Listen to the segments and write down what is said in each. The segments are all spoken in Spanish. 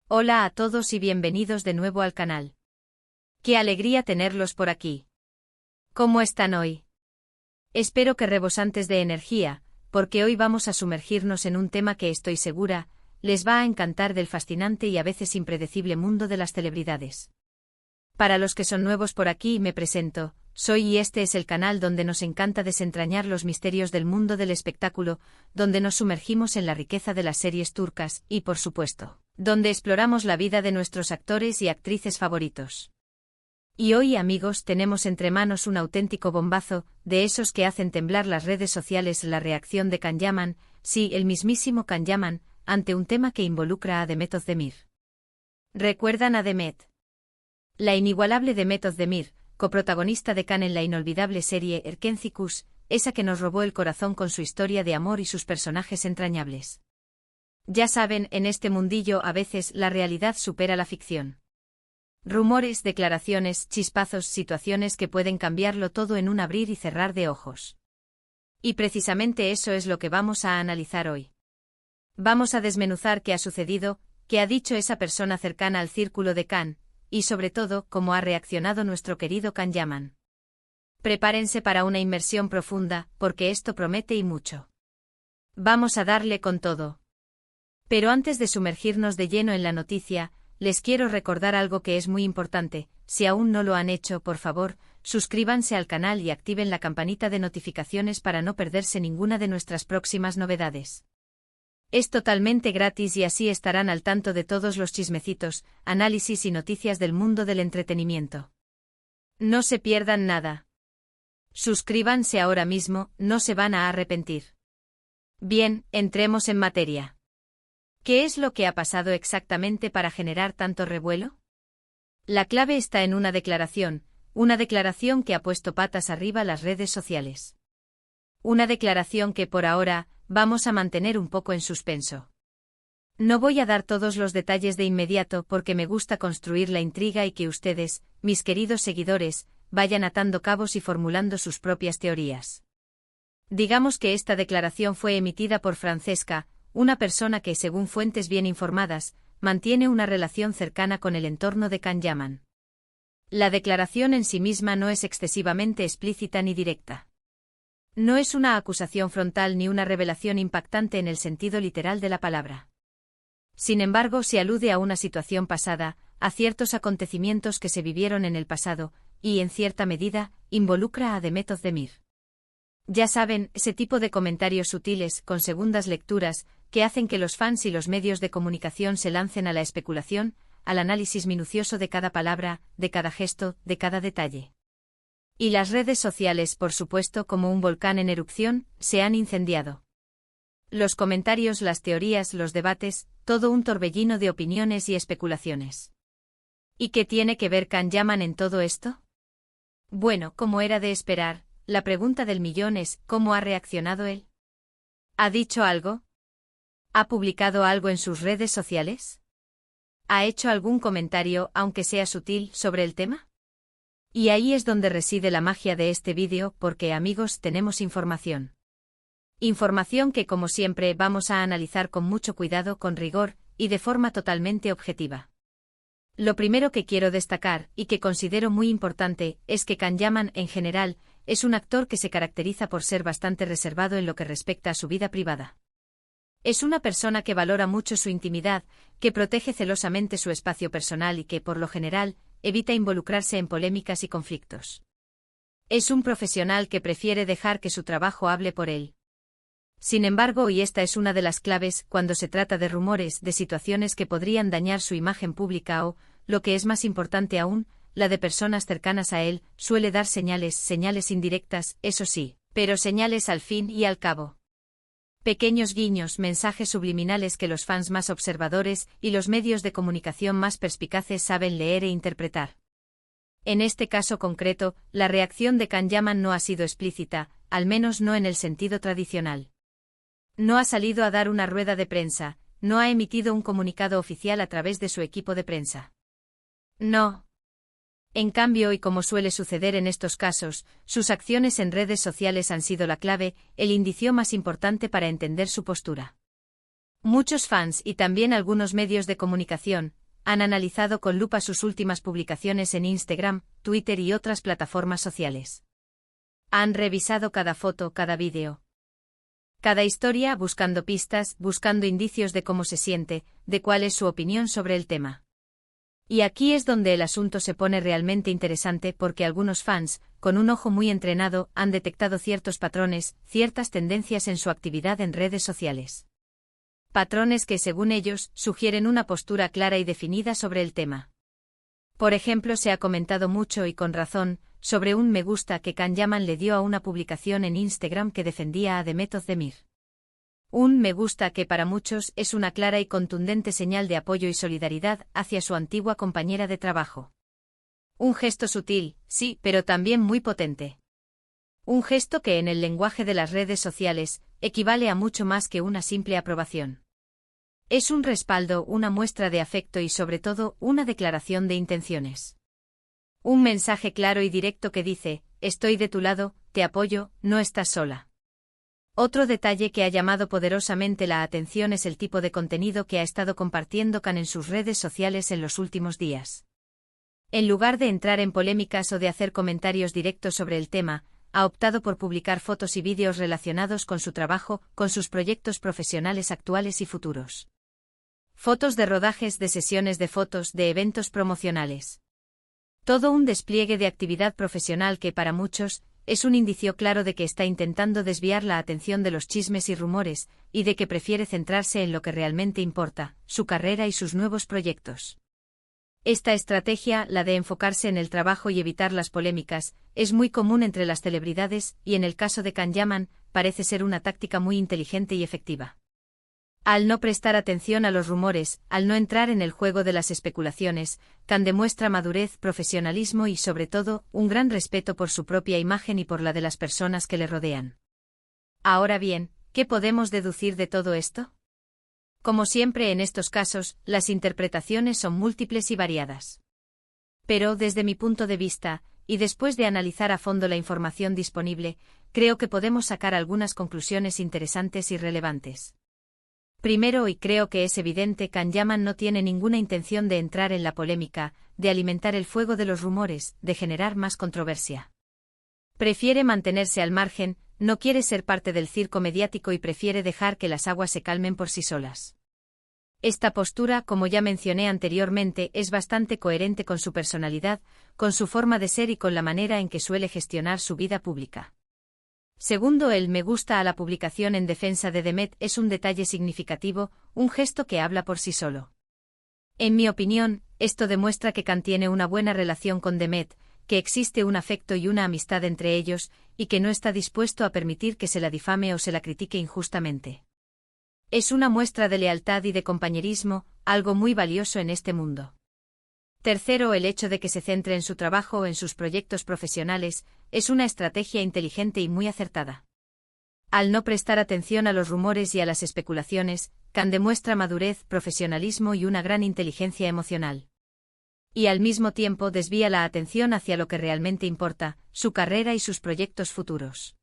Hola a todos y bienvenidos de nuevo al canal. Qué alegría tenerlos por aquí. ¿Cómo están hoy? Espero que rebosantes de energía, porque hoy vamos a sumergirnos en un tema que estoy segura, les va a encantar del fascinante y a veces impredecible mundo de las celebridades. Para los que son nuevos por aquí me presento, soy y este es el canal donde nos encanta desentrañar los misterios del mundo del espectáculo, donde nos sumergimos en la riqueza de las series turcas y, por supuesto, donde exploramos la vida de nuestros actores y actrices favoritos. Y hoy, amigos, tenemos entre manos un auténtico bombazo, de esos que hacen temblar las redes sociales. La reacción de Can Yaman, sí, el mismísimo Can Yaman, ante un tema que involucra a Demet Özdemir. ¿Recuerdan a Demet? La inigualable Demet Özdemir, coprotagonista de Can en la inolvidable serie Erkenci, esa que nos robó el corazón con su historia de amor y sus personajes entrañables. Ya saben, en este mundillo a veces la realidad supera la ficción. Rumores, declaraciones, chispazos, situaciones que pueden cambiarlo todo en un abrir y cerrar de ojos. Y precisamente eso es lo que vamos a analizar hoy. Vamos a desmenuzar qué ha sucedido, qué ha dicho esa persona cercana al círculo de Can, y sobre todo, cómo ha reaccionado nuestro querido Can Yaman. Prepárense para una inmersión profunda, porque esto promete y mucho. Vamos a darle con todo. Pero antes de sumergirnos de lleno en la noticia, les quiero recordar algo que es muy importante. Si aún no lo han hecho, por favor, suscríbanse al canal y activen la campanita de notificaciones para no perderse ninguna de nuestras próximas novedades. Es totalmente gratis y así estarán al tanto de todos los chismecitos, análisis y noticias del mundo del entretenimiento. No se pierdan nada. Suscríbanse ahora mismo, no se van a arrepentir. Bien, entremos en materia. ¿Qué es lo que ha pasado exactamente para generar tanto revuelo? La clave está en una declaración que ha puesto patas arriba las redes sociales. Una declaración que por ahora vamos a mantener un poco en suspenso. No voy a dar todos los detalles de inmediato porque me gusta construir la intriga y que ustedes, mis queridos seguidores, vayan atando cabos y formulando sus propias teorías. Digamos que esta declaración fue emitida por Francesca, una persona que, según fuentes bien informadas, mantiene una relación cercana con el entorno de Can Yaman. La declaración en sí misma no es excesivamente explícita ni directa. No es una acusación frontal ni una revelación impactante en el sentido literal de la palabra. Sin embargo, se alude a una situación pasada, a ciertos acontecimientos que se vivieron en el pasado, y, en cierta medida, involucra a Demet Özdemir. Ya saben, ese tipo de comentarios sutiles, con segundas lecturas, que hacen que los fans y los medios de comunicación se lancen a la especulación, al análisis minucioso de cada palabra, de cada gesto, de cada detalle. Y las redes sociales, por supuesto, como un volcán en erupción, se han incendiado. Los comentarios, las teorías, los debates, todo un torbellino de opiniones y especulaciones. ¿Y qué tiene que ver Can Yaman en todo esto? Bueno, como era de esperar, la pregunta del millón es, ¿cómo ha reaccionado él? ¿Ha dicho algo? ¿Ha publicado algo en sus redes sociales? ¿Ha hecho algún comentario, aunque sea sutil, sobre el tema? Y ahí es donde reside la magia de este vídeo, porque, amigos, tenemos información. Información que, como siempre, vamos a analizar con mucho cuidado, con rigor, y de forma totalmente objetiva. Lo primero que quiero destacar, y que considero muy importante, es que Can Yaman, en general, es un actor que se caracteriza por ser bastante reservado en lo que respecta a su vida privada. Es una persona que valora mucho su intimidad, que protege celosamente su espacio personal y que, por lo general, evita involucrarse en polémicas y conflictos. Es un profesional que prefiere dejar que su trabajo hable por él. Sin embargo, y esta es una de las claves, cuando se trata de rumores, de situaciones que podrían dañar su imagen pública o, lo que es más importante aún, la de personas cercanas a él, suele dar señales indirectas, eso sí, pero señales al fin y al cabo. Pequeños guiños, mensajes subliminales que los fans más observadores y los medios de comunicación más perspicaces saben leer e interpretar. En este caso concreto, la reacción de Can Yaman no ha sido explícita, al menos no en el sentido tradicional. No ha salido a dar una rueda de prensa, no ha emitido un comunicado oficial a través de su equipo de prensa. No. En cambio, y como suele suceder en estos casos, sus acciones en redes sociales han sido la clave, el indicio más importante para entender su postura. Muchos fans y también algunos medios de comunicación han analizado con lupa sus últimas publicaciones en Instagram, Twitter y otras plataformas sociales. Han revisado cada foto, cada vídeo, cada historia, buscando pistas, buscando indicios de cómo se siente, de cuál es su opinión sobre el tema. Y aquí es donde el asunto se pone realmente interesante porque algunos fans, con un ojo muy entrenado, han detectado ciertos patrones, ciertas tendencias en su actividad en redes sociales. Patrones que, según ellos, sugieren una postura clara y definida sobre el tema. Por ejemplo, se ha comentado mucho y con razón sobre un me gusta que Kanyaman le dio a una publicación en Instagram que defendía a Demet Özdemir. Un me gusta que para muchos es una clara y contundente señal de apoyo y solidaridad hacia su antigua compañera de trabajo. Un gesto sutil, sí, pero también muy potente. Un gesto que en el lenguaje de las redes sociales equivale a mucho más que una simple aprobación. Es un respaldo, una muestra de afecto y sobre todo una declaración de intenciones. Un mensaje claro y directo que dice, estoy de tu lado, te apoyo, no estás sola. Otro detalle que ha llamado poderosamente la atención es el tipo de contenido que ha estado compartiendo Kan en sus redes sociales en los últimos días. En lugar de entrar en polémicas o de hacer comentarios directos sobre el tema, ha optado por publicar fotos y vídeos relacionados con su trabajo, con sus proyectos profesionales actuales y futuros. Fotos de rodajes, de sesiones de fotos, de eventos promocionales. Todo un despliegue de actividad profesional que para muchos es un indicio claro de que está intentando desviar la atención de los chismes y rumores, y de que prefiere centrarse en lo que realmente importa, su carrera y sus nuevos proyectos. Esta estrategia, la de enfocarse en el trabajo y evitar las polémicas, es muy común entre las celebridades y en el caso de Kanyaman, parece ser una táctica muy inteligente y efectiva. Al no prestar atención a los rumores, al no entrar en el juego de las especulaciones, Kan demuestra madurez, profesionalismo y sobre todo, un gran respeto por su propia imagen y por la de las personas que le rodean. Ahora bien, ¿qué podemos deducir de todo esto? Como siempre en estos casos, las interpretaciones son múltiples y variadas. Pero, desde mi punto de vista, y después de analizar a fondo la información disponible, creo que podemos sacar algunas conclusiones interesantes y relevantes. Primero, y creo que es evidente, Kanyaman no tiene ninguna intención de entrar en la polémica, de alimentar el fuego de los rumores, de generar más controversia. Prefiere mantenerse al margen, no quiere ser parte del circo mediático y prefiere dejar que las aguas se calmen por sí solas. Esta postura, como ya mencioné anteriormente, es bastante coherente con su personalidad, con su forma de ser y con la manera en que suele gestionar su vida pública. Segundo, el me gusta a la publicación en defensa de Demet es un detalle significativo, un gesto que habla por sí solo. En mi opinión, esto demuestra que Kan tiene una buena relación con Demet, que existe un afecto y una amistad entre ellos, y que no está dispuesto a permitir que se la difame o se la critique injustamente. Es una muestra de lealtad y de compañerismo, algo muy valioso en este mundo. Tercero, el hecho de que se centre en su trabajo o en sus proyectos profesionales, es una estrategia inteligente y muy acertada. Al no prestar atención a los rumores y a las especulaciones, Kan demuestra madurez, profesionalismo y una gran inteligencia emocional. Y al mismo tiempo desvía la atención hacia lo que realmente importa, su carrera y sus proyectos futuros.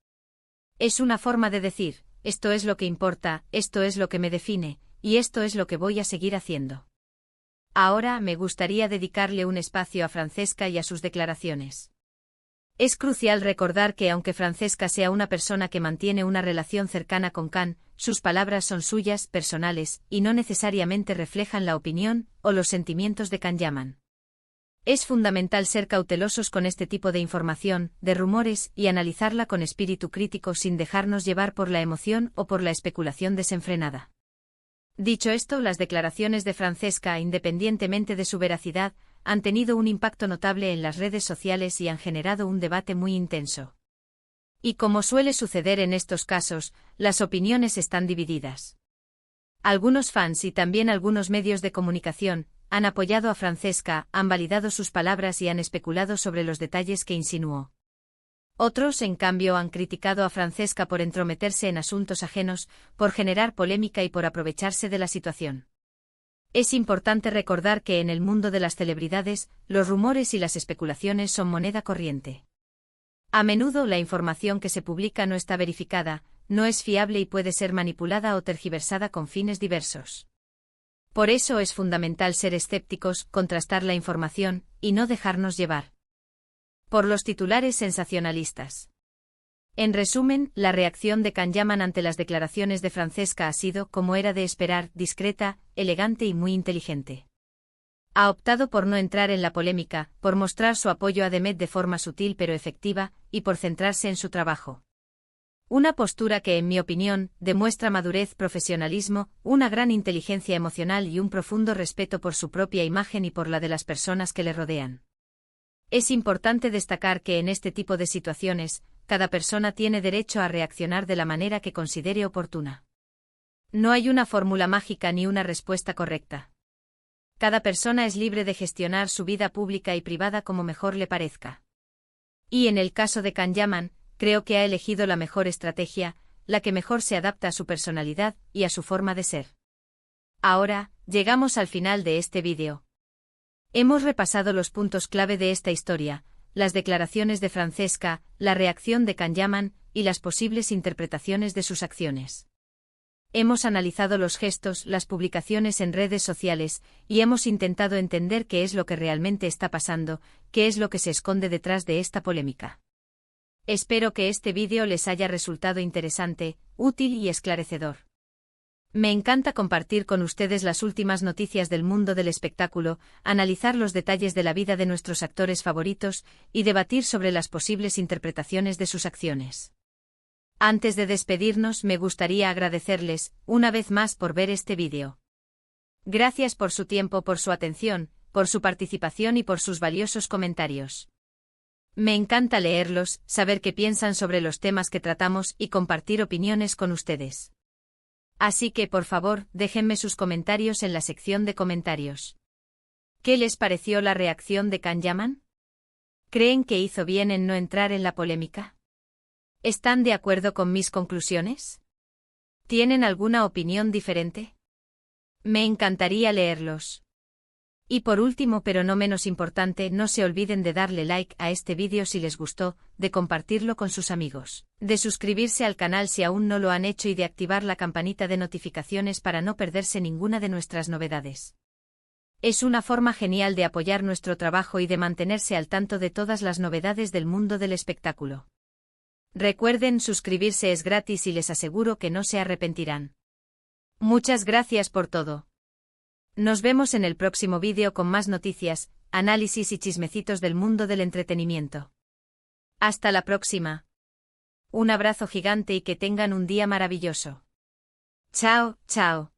Es una forma de decir, esto es lo que importa, esto es lo que me define, y esto es lo que voy a seguir haciendo. Ahora me gustaría dedicarle un espacio a Francesca y a sus declaraciones. Es crucial recordar que aunque Francesca sea una persona que mantiene una relación cercana con Kan, sus palabras son suyas, personales, y no necesariamente reflejan la opinión o los sentimientos de Kanyaman. Es fundamental ser cautelosos con este tipo de información, de rumores, y analizarla con espíritu crítico sin dejarnos llevar por la emoción o por la especulación desenfrenada. Dicho esto, las declaraciones de Francesca, independientemente de su veracidad, han tenido un impacto notable en las redes sociales y han generado un debate muy intenso. Y como suele suceder en estos casos, las opiniones están divididas. Algunos fans y también algunos medios de comunicación han apoyado a Francesca, han validado sus palabras y han especulado sobre los detalles que insinuó. Otros, en cambio, han criticado a Francesca por entrometerse en asuntos ajenos, por generar polémica y por aprovecharse de la situación. Es importante recordar que en el mundo de las celebridades, los rumores y las especulaciones son moneda corriente. A menudo la información que se publica no está verificada, no es fiable y puede ser manipulada o tergiversada con fines diversos. Por eso es fundamental ser escépticos, contrastar la información, y no dejarnos llevar por los titulares sensacionalistas. En resumen, la reacción de Canjaman ante las declaraciones de Francesca ha sido, como era de esperar, discreta, elegante y muy inteligente. Ha optado por no entrar en la polémica, por mostrar su apoyo a Demet de forma sutil pero efectiva, y por centrarse en su trabajo. Una postura que, en mi opinión, demuestra madurez, profesionalismo, una gran inteligencia emocional y un profundo respeto por su propia imagen y por la de las personas que le rodean. Es importante destacar que en este tipo de situaciones, cada persona tiene derecho a reaccionar de la manera que considere oportuna. No hay una fórmula mágica ni una respuesta correcta. Cada persona es libre de gestionar su vida pública y privada como mejor le parezca. Y en el caso de Canjaman, creo que ha elegido la mejor estrategia, la que mejor se adapta a su personalidad y a su forma de ser. Ahora, llegamos al final de este vídeo. Hemos repasado los puntos clave de esta historia, las declaraciones de Francesca, la reacción de Canjaman y las posibles interpretaciones de sus acciones. Hemos analizado los gestos, las publicaciones en redes sociales, y hemos intentado entender qué es lo que realmente está pasando, qué es lo que se esconde detrás de esta polémica. Espero que este vídeo les haya resultado interesante, útil y esclarecedor. Me encanta compartir con ustedes las últimas noticias del mundo del espectáculo, analizar los detalles de la vida de nuestros actores favoritos y debatir sobre las posibles interpretaciones de sus acciones. Antes de despedirnos, me gustaría agradecerles, una vez más, por ver este vídeo. Gracias por su tiempo, por su atención, por su participación y por sus valiosos comentarios. Me encanta leerlos, saber qué piensan sobre los temas que tratamos y compartir opiniones con ustedes. Así que, por favor, déjenme sus comentarios en la sección de comentarios. ¿Qué les pareció la reacción de Canjaman? ¿Creen que hizo bien en no entrar en la polémica? ¿Están de acuerdo con mis conclusiones? ¿Tienen alguna opinión diferente? Me encantaría leerlos. Y por último, pero no menos importante, no se olviden de darle like a este vídeo si les gustó, de compartirlo con sus amigos, de suscribirse al canal si aún no lo han hecho y de activar la campanita de notificaciones para no perderse ninguna de nuestras novedades. Es una forma genial de apoyar nuestro trabajo y de mantenerse al tanto de todas las novedades del mundo del espectáculo. Recuerden, suscribirse es gratis y les aseguro que no se arrepentirán. Muchas gracias por todo. Nos vemos en el próximo vídeo con más noticias, análisis y chismecitos del mundo del entretenimiento. Hasta la próxima. Un abrazo gigante y que tengan un día maravilloso. Chao, chao.